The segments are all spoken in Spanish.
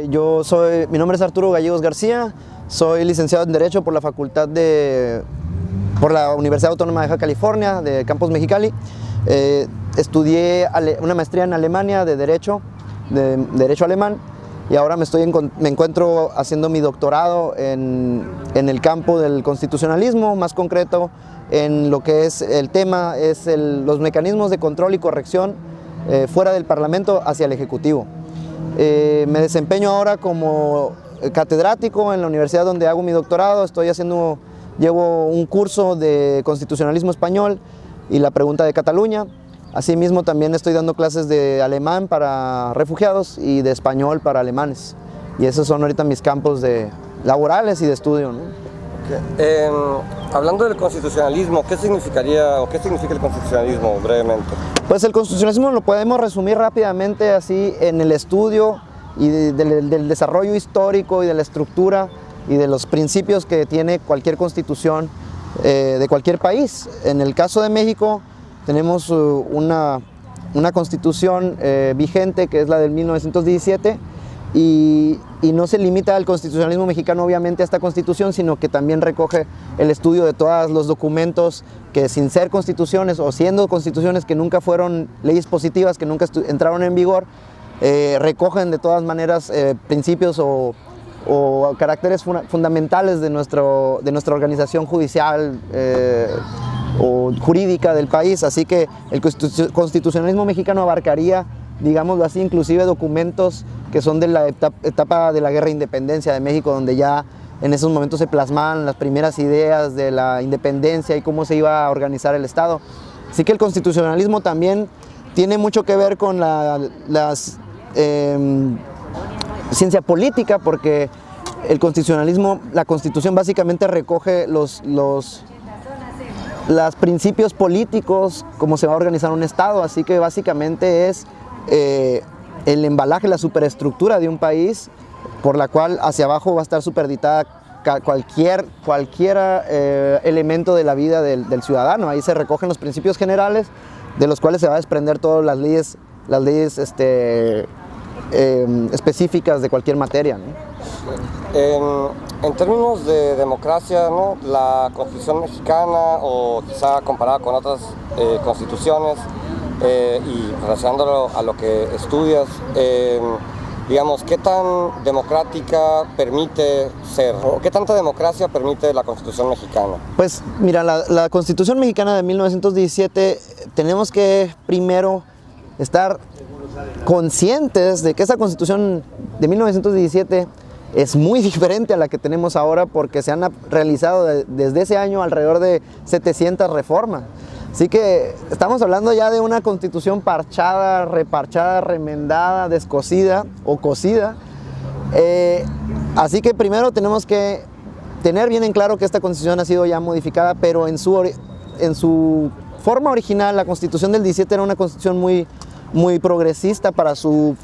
Mi nombre es Arturo Gallegos García, soy licenciado en Derecho por la Universidad Autónoma de Baja California, de Campus Mexicali. Estudié una maestría en Alemania de Derecho Alemán, y ahora me encuentro haciendo mi doctorado en el campo del constitucionalismo, más concreto en lo que es el tema, los mecanismos de control y corrección fuera del Parlamento hacia el Ejecutivo. Me desempeño ahora como catedrático en la universidad donde hago mi doctorado. Llevo un curso de constitucionalismo español y la pregunta de Cataluña. Asimismo, también estoy dando clases de alemán para refugiados y de español para alemanes. Y esos son ahorita mis campos laborales y de estudio, ¿no? Okay. Hablando del constitucionalismo, ¿qué significa el constitucionalismo brevemente? Pues el constitucionalismo lo podemos resumir rápidamente así en el estudio y del desarrollo histórico y de la estructura y de los principios que tiene cualquier constitución de cualquier país. En el caso de México tenemos una constitución vigente, que es la del 1917, y no se limita al constitucionalismo mexicano obviamente a esta constitución, sino que también recoge el estudio de todos los documentos que, sin ser constituciones o siendo constituciones que nunca fueron leyes positivas, que nunca entraron en vigor, recogen de todas maneras principios o caracteres fundamentales de nuestra organización judicial o jurídica del país. Así que el constitucionalismo mexicano abarcaría, digámoslo así, inclusive documentos que son de la etapa de la Guerra de Independencia de México, donde ya en esos momentos se plasmaban las primeras ideas de la independencia y cómo se iba a organizar el Estado. Así que el constitucionalismo también tiene mucho que ver con la ciencia política, porque el constitucionalismo, la Constitución básicamente recoge los principios políticos, cómo se va a organizar un Estado. Así que básicamente es el embalaje, la superestructura de un país, por la cual hacia abajo va a estar superditada cualquier elemento de la vida del ciudadano. Ahí se recogen los principios generales, de los cuales se va a desprender todas las leyes específicas de cualquier materia, ¿no? En términos de democracia, ¿no?, la Constitución mexicana, o quizá comparada con otras constituciones, y relacionándolo a lo que estudias, digamos, ¿qué tan democrática permite ser, o qué tanta democracia permite la Constitución mexicana? Pues mira, la Constitución mexicana de 1917, tenemos que primero estar conscientes de que esa Constitución de 1917 es muy diferente a la que tenemos ahora, porque se han realizado desde ese año alrededor de 700 reformas. Así que estamos hablando ya de una constitución parchada, reparchada, remendada, descosida o cosida. Así que primero tenemos que tener bien en claro que esta constitución ha sido ya modificada, pero en su forma original, la constitución del 17 era una constitución muy progresista para su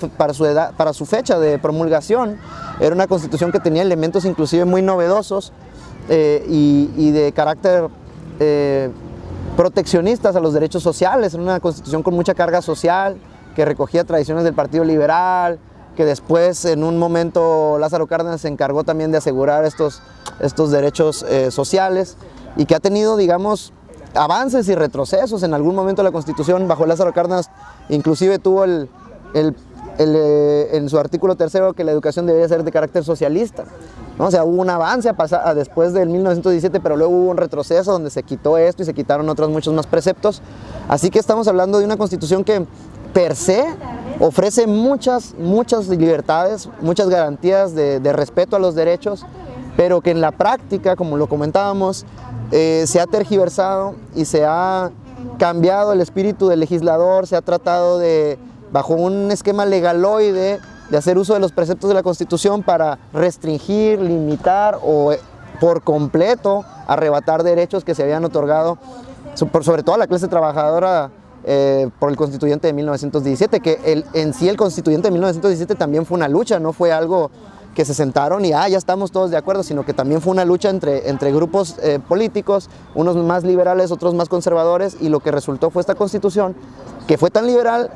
fecha de promulgación. Era una constitución que tenía elementos inclusive muy novedosos y de carácter proteccionistas a los derechos sociales. Era una constitución con mucha carga social, que recogía tradiciones del Partido Liberal, que después, en un momento, Lázaro Cárdenas se encargó también de asegurar estos derechos sociales, y que ha tenido, digamos, avances y retrocesos. En algún momento la Constitución bajo Lázaro Cárdenas inclusive tuvo en su artículo 3 que la educación debería ser de carácter socialista, ¿no? O sea, hubo un avance después del 1917, pero luego hubo un retroceso donde se quitó esto y se quitaron otros muchos más preceptos. Así que estamos hablando de una Constitución que per se ofrece muchas libertades, muchas garantías de respeto a los derechos, pero que en la práctica, como lo comentábamos, se ha tergiversado y se ha cambiado el espíritu del legislador. Se ha tratado bajo un esquema legaloide, de hacer uso de los preceptos de la Constitución para restringir, limitar o por completo arrebatar derechos que se habían otorgado, sobre todo a la clase trabajadora, por el constituyente de 1917, que en sí el constituyente de 1917 también fue una lucha, no fue algo que se sentaron y ya estamos todos de acuerdo, sino que también fue una lucha entre grupos políticos, unos más liberales, otros más conservadores, y lo que resultó fue esta Constitución, que fue tan liberal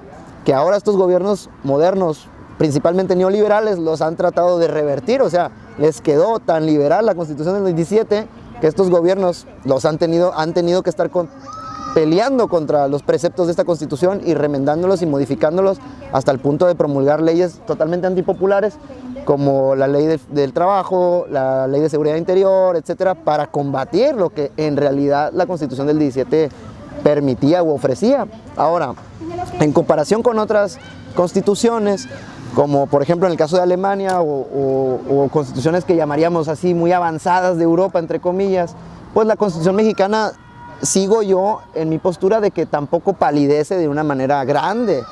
que ahora estos gobiernos modernos principalmente neoliberales, los han tratado de revertir. O sea, les quedó tan liberal la Constitución del 27 que estos gobiernos han tenido que estar peleando contra los preceptos de esta Constitución y remendándolos y modificándolos hasta el punto de promulgar leyes totalmente antipopulares, como la ley del trabajo, la ley de seguridad interior, etcétera, para combatir lo que en realidad la Constitución del 17 permitía u ofrecía. Ahora, en comparación con otras constituciones, como por ejemplo en el caso de Alemania o constituciones que llamaríamos así muy avanzadas de Europa, entre comillas, pues la Constitución mexicana, sigo yo en mi postura de que tampoco palidece de una manera grande.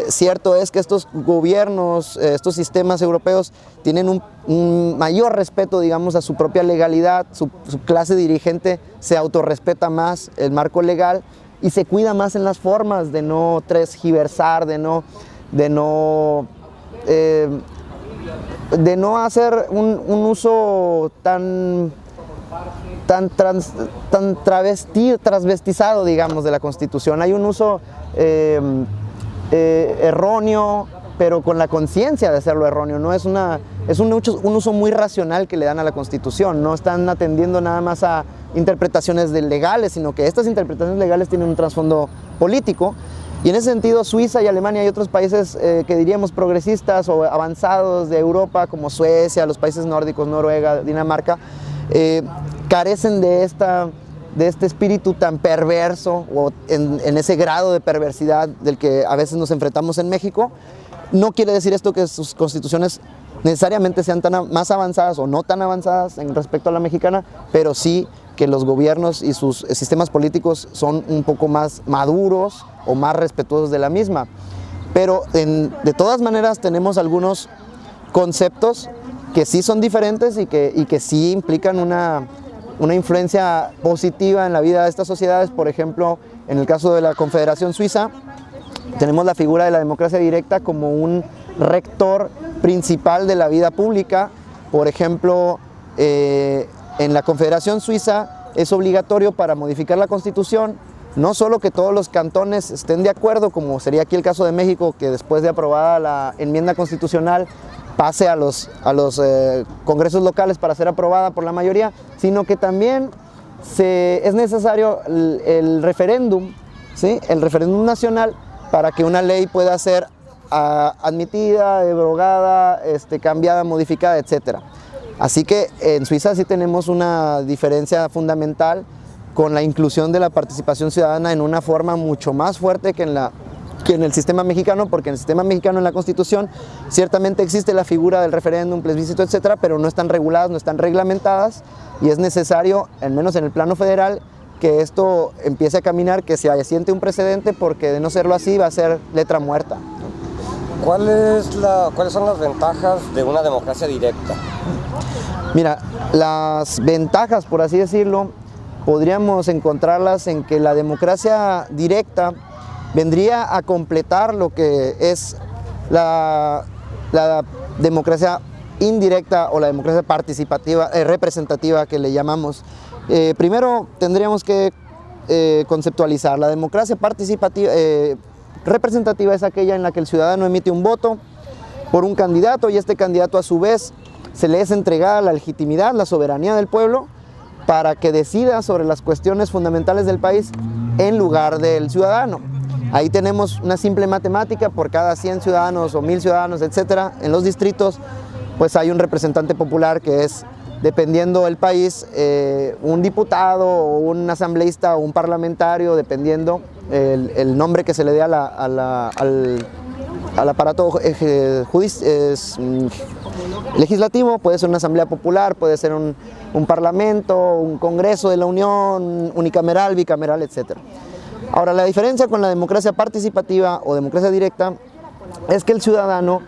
Cierto es que estos gobiernos, estos sistemas europeos tienen un mayor respeto, digamos, a su propia legalidad, su clase dirigente se autorrespeta más el marco legal y se cuida más en las formas de no transgiversar, de no hacer un uso tan transvestizado, digamos, de la Constitución. Hay un uso erróneo, pero con la conciencia de hacerlo erróneo. No es un uso muy racional que le dan a la Constitución. No están atendiendo nada más a interpretaciones legales, sino que estas interpretaciones legales tienen un trasfondo político. Y en ese sentido, Suiza y Alemania y otros países que diríamos progresistas o avanzados de Europa, como Suecia, los países nórdicos, Noruega, Dinamarca, carecen de este espíritu tan perverso o en ese grado de perversidad del que a veces nos enfrentamos en México. No quiere decir esto que sus constituciones necesariamente sean más avanzadas o no tan avanzadas en respecto a la mexicana, pero sí que los gobiernos y sus sistemas políticos son un poco más maduros o más respetuosos de la misma. Pero de todas maneras tenemos algunos conceptos que sí son diferentes y que sí implican una influencia positiva en la vida de estas sociedades. Por ejemplo, en el caso de la Confederación Suiza, tenemos la figura de la democracia directa como un rector principal de la vida pública. Por ejemplo, en la Confederación Suiza es obligatorio para modificar la Constitución, no solo que todos los cantones estén de acuerdo, como sería aquí el caso de México, que después de aprobada la enmienda constitucional pase a los congresos locales para ser aprobada por la mayoría, sino que también es necesario el referéndum, ¿sí? El referéndum nacional para que una ley pueda ser admitida, debrogada, cambiada, modificada, etc. Así que en Suiza sí tenemos una diferencia fundamental con la inclusión de la participación ciudadana en una forma mucho más fuerte que en el sistema mexicano, porque en el sistema mexicano, en la Constitución, ciertamente existe la figura del referéndum, plebiscito, etcétera, pero no están reguladas, no están reglamentadas, y es necesario, al menos en el plano federal, que esto empiece a caminar, que se asiente un precedente, porque de no serlo así va a ser letra muerta. ¿Cuáles son las ventajas de una democracia directa? Mira, las ventajas, por así decirlo, podríamos encontrarlas en que la democracia directa vendría a completar lo que es la democracia indirecta o la democracia participativa, representativa que le llamamos. Primero tendríamos que conceptualizar. La democracia participativa, representativa es aquella en la que el ciudadano emite un voto por un candidato y este candidato a su vez se le es entregada la legitimidad, la soberanía del pueblo para que decida sobre las cuestiones fundamentales del país en lugar del ciudadano. Ahí tenemos una simple matemática: por cada 100 ciudadanos o 1000 ciudadanos, etcétera, en los distritos, pues hay un representante popular que es, dependiendo del país, un diputado o un asambleísta o un parlamentario, dependiendo el nombre que se le dé al aparato legislativo. Puede ser una asamblea popular, puede ser un parlamento, un congreso de la Unión, unicameral, bicameral, etcétera. Ahora, la diferencia con la democracia participativa o democracia directa es que el ciudadano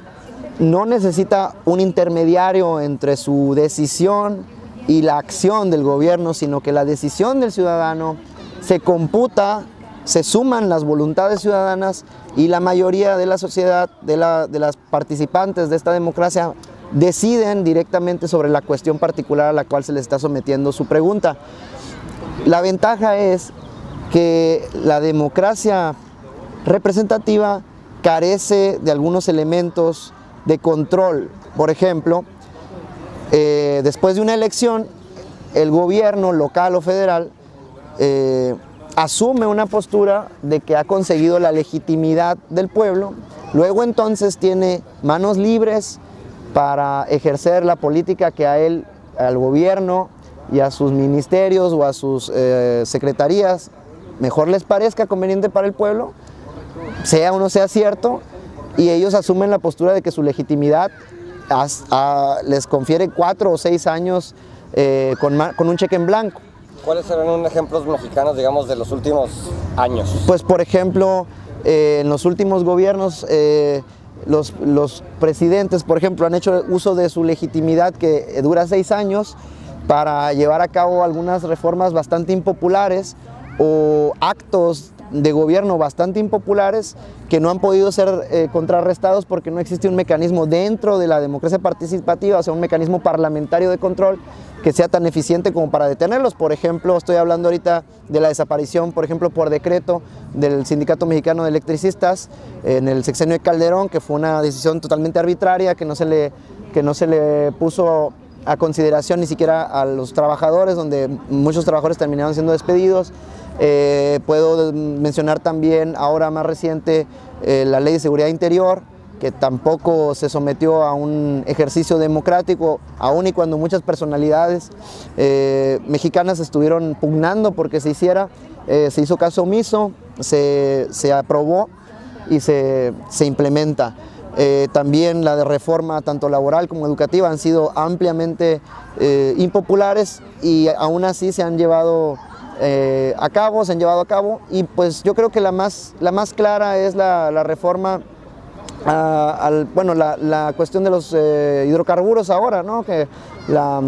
no necesita un intermediario entre su decisión y la acción del gobierno, sino que la decisión del ciudadano se computa, se suman las voluntades ciudadanas y la mayoría de la sociedad, de las participantes de esta democracia, deciden directamente sobre la cuestión particular a la cual se les está sometiendo su pregunta. La ventaja es que la democracia representativa carece de algunos elementos de control. Por ejemplo, después de una elección, el gobierno local o federal asume una postura de que ha conseguido la legitimidad del pueblo, luego entonces tiene manos libres para ejercer la política que a él, al gobierno y a sus ministerios o a sus secretarías mejor les parezca conveniente para el pueblo, sea o no sea cierto, y ellos asumen la postura de que su legitimidad les confiere 4 o 6 años con un cheque en blanco. ¿Cuáles serán unos ejemplos mexicanos, digamos, de los últimos años? Pues, por ejemplo, en los últimos gobiernos, los presidentes, por ejemplo, han hecho uso de su legitimidad que dura 6 años para llevar a cabo algunas reformas bastante impopulares o actos de gobierno bastante impopulares que no han podido ser contrarrestados porque no existe un mecanismo dentro de la democracia participativa, o sea, un mecanismo parlamentario de control que sea tan eficiente como para detenerlos. Por ejemplo, estoy hablando ahorita de la desaparición, por ejemplo, por decreto del Sindicato Mexicano de Electricistas en el sexenio de Calderón, que fue una decisión totalmente arbitraria, que no se le puso a consideración ni siquiera a los trabajadores, donde muchos trabajadores terminaron siendo despedidos. Puedo mencionar también, ahora más reciente, la Ley de Seguridad Interior, que tampoco se sometió a un ejercicio democrático, aun y cuando muchas personalidades mexicanas estuvieron pugnando porque se hiciera, se hizo caso omiso, se aprobó y se implementa. También la de reforma tanto laboral como educativa han sido ampliamente impopulares y aún así se han llevado a cabo, y pues yo creo que la más clara es la reforma la cuestión de los hidrocarburos ahora, ¿no? Que la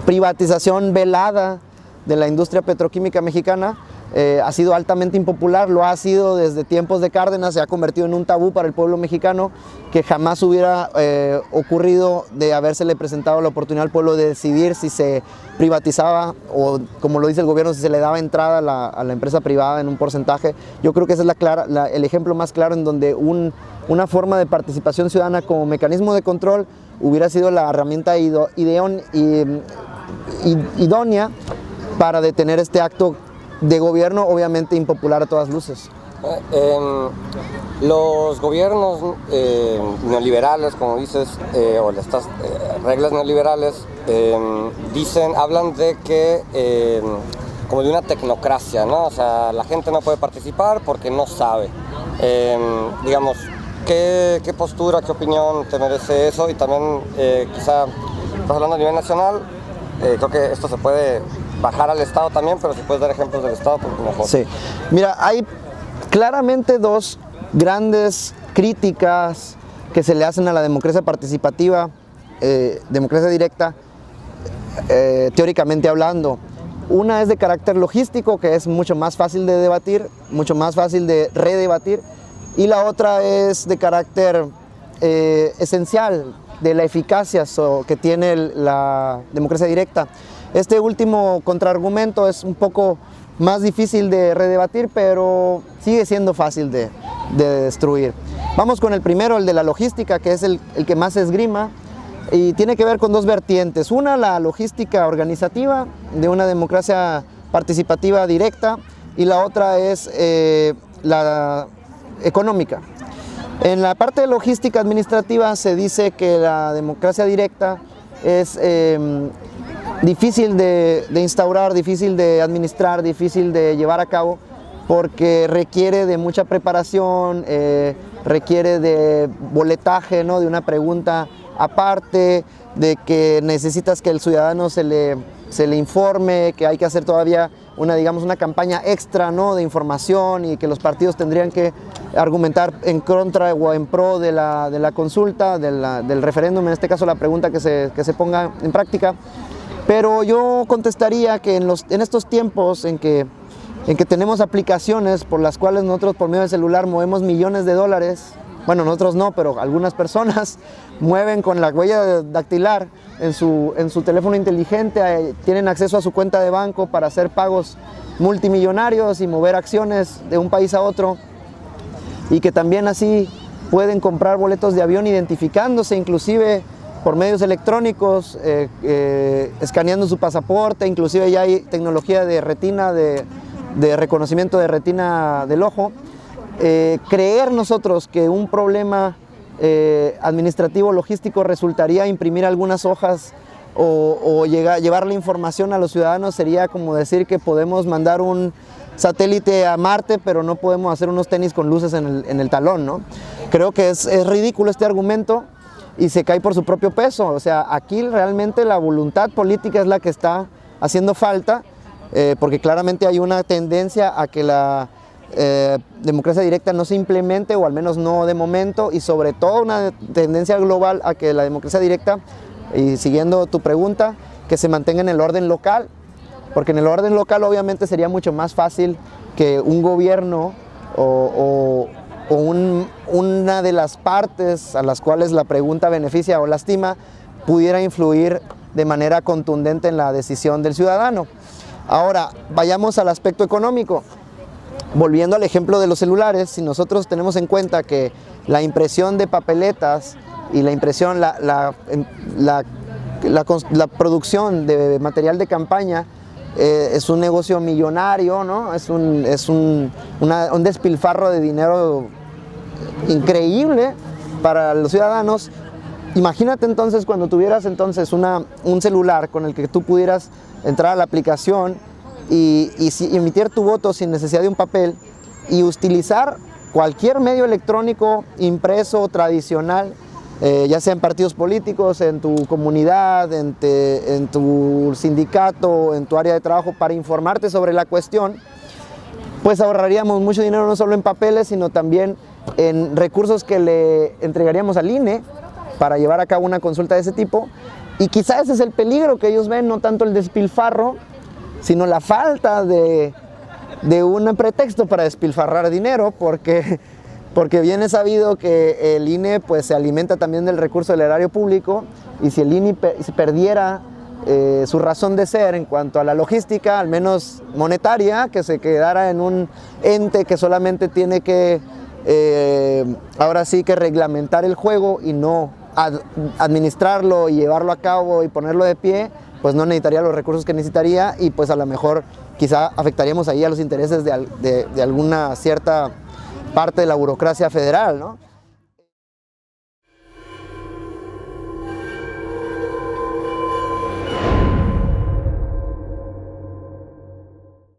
privatización velada de la industria petroquímica mexicana ha sido altamente impopular, lo ha sido desde tiempos de Cárdenas, se ha convertido en un tabú para el pueblo mexicano que jamás hubiera ocurrido de habérsele presentado la oportunidad al pueblo de decidir si se privatizaba o, como lo dice el gobierno, si se le daba entrada a la empresa privada en un porcentaje. Yo creo que ese es el ejemplo más claro en donde una forma de participación ciudadana como mecanismo de control hubiera sido la herramienta idónea para detener este acto de gobierno, obviamente impopular a todas luces. Los gobiernos neoliberales, como dices, o estas reglas neoliberales, hablan de que como de una tecnocracia, ¿no? O sea, la gente no puede participar porque no sabe. Digamos, ¿qué postura, qué opinión te merece eso? Y también, quizá, estás hablando a nivel nacional, creo que esto se puede bajar al Estado también, pero si puedes dar ejemplos del Estado, pues mejor. Sí, mira, hay claramente dos grandes críticas que se le hacen a la democracia participativa, democracia directa, teóricamente hablando. Una es de carácter logístico, que es mucho más fácil de debatir, mucho más fácil de redebatir, y la otra es de carácter esencial, de la eficacia que tiene la democracia directa. Este último contraargumento es un poco más difícil de redebatir, pero sigue siendo fácil de destruir. Vamos con el primero, el de la logística, que es el que más se esgrima, y tiene que ver con dos vertientes. Una, la logística organizativa de una democracia participativa directa, y la otra es la económica. En la parte de logística administrativa se dice que la democracia directa es difícil de instaurar, difícil de administrar, difícil de llevar a cabo, porque requiere de mucha preparación, requiere de boletaje, ¿no? De una pregunta aparte, de que necesitas que el ciudadano se le informe, que hay que hacer todavía una campaña extra, ¿no? De información, y que los partidos tendrían que argumentar en contra o en pro de la consulta, del referéndum, en este caso la pregunta que se ponga en práctica. Pero yo contestaría que en estos tiempos en que tenemos aplicaciones por las cuales nosotros por medio del celular movemos millones de dólares, bueno, nosotros no, pero algunas personas mueven con la huella dactilar en su teléfono inteligente, tienen acceso a su cuenta de banco para hacer pagos multimillonarios y mover acciones de un país a otro, y que también así pueden comprar boletos de avión identificándose inclusive por medios electrónicos, escaneando su pasaporte, inclusive ya hay tecnología de retina, de reconocimiento de retina del ojo. Creer nosotros que un problema administrativo logístico resultaría imprimir algunas hojas o llevar la información a los ciudadanos sería como decir que podemos mandar un satélite a Marte, pero no podemos hacer unos tenis con luces en el talón, ¿no? Creo que es ridículo este argumento y se cae por su propio peso. O sea, aquí realmente la voluntad política es la que está haciendo falta, porque claramente hay una tendencia a que la democracia directa no se implemente, o al menos no de momento, y sobre todo una tendencia global a que la democracia directa, y siguiendo tu pregunta, que se mantenga en el orden local, porque en el orden local obviamente sería mucho más fácil que un gobierno o una de las partes a las cuales la pregunta beneficia o lastima pudiera influir de manera contundente en la decisión del ciudadano. Ahora, vayamos al aspecto económico. Volviendo al ejemplo de los celulares, si nosotros tenemos en cuenta que la impresión de papeletas y la impresión, la producción de material de campaña es un negocio millonario, ¿no? Es un despilfarro de dinero increíble para los ciudadanos. Imagínate entonces cuando tuvieras entonces un celular con el que tú pudieras entrar a la aplicación y emitir tu voto sin necesidad de un papel y utilizar cualquier medio electrónico impreso tradicional, ya sea en partidos políticos, en tu comunidad, en tu sindicato, en tu área de trabajo, para informarte sobre la cuestión, pues ahorraríamos mucho dinero no solo en papeles, sino también en recursos que le entregaríamos al INE para llevar a cabo una consulta de ese tipo. Y quizás ese es el peligro que ellos ven, no tanto el despilfarro, sino la falta de un pretexto para despilfarrar dinero, porque bien es sabido que el INE pues, se alimenta también del recurso del erario público, y si el INE perdiera su razón de ser en cuanto a la logística, al menos monetaria, que se quedara en un ente que solamente tiene que, ahora sí que reglamentar el juego y no administrarlo y llevarlo a cabo y ponerlo de pie, pues no necesitaría los recursos que necesitaría, y pues a lo mejor quizá afectaríamos ahí a los intereses de alguna cierta parte de la burocracia federal, ¿no?